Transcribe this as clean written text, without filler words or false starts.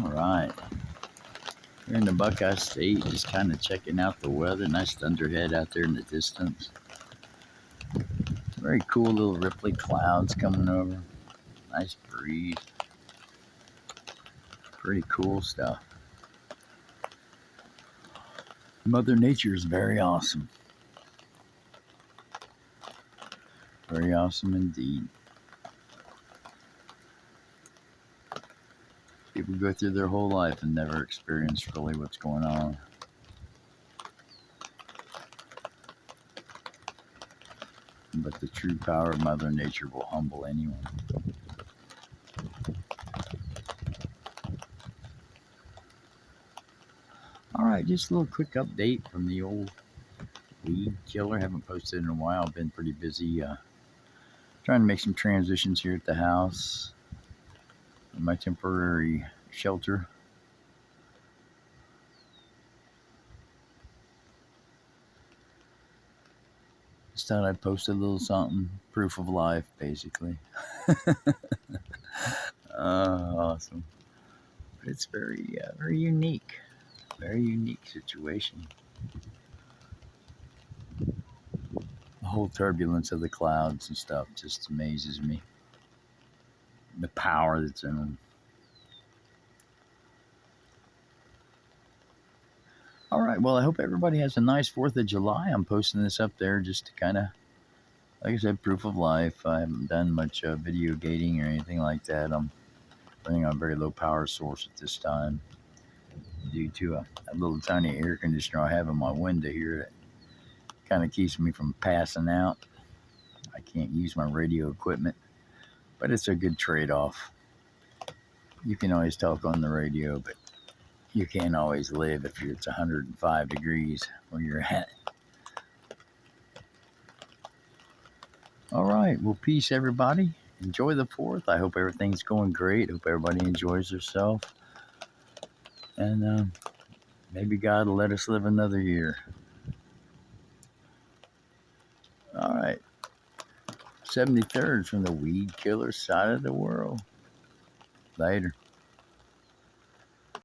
All right. We're in the Buckeye State, just kind of checking out the weather. Nice thunderhead out there in the distance. Very cool little ripply clouds coming over. Nice breeze. Pretty cool stuff. Mother Nature is very awesome. Very awesome indeed. People go through their whole life and never experience really what's going on. But the true power of Mother Nature will humble anyone. All right, just a little quick update from the old weed killer. Haven't posted in a while. Been pretty busy trying to make some transitions here at the house. In my temporary shelter. Just thought I'd post a little something. Proof of life, basically. Awesome. But it's very unique. Very unique situation. The whole turbulence of the clouds and stuff just amazes me. The power that's in them. All right. Well, I hope everybody has a nice 4th of July. I'm posting this up there just to kind of, like I said, proof of life. I haven't done much video gating or anything like that. I'm running on a very low power source at this time due to a little tiny air conditioner I have in my window here that kind of keeps me from passing out. I can't use my radio equipment, but it's a good trade-off. You can always talk on the radio, but you can't always live if it's 105 degrees where you're at. All right. Well, peace, everybody. Enjoy the 4th. I hope everything's going great. Hope everybody enjoys themselves. And maybe God will let us live another year. All right. 73rd from the weed killer side of the world. Later.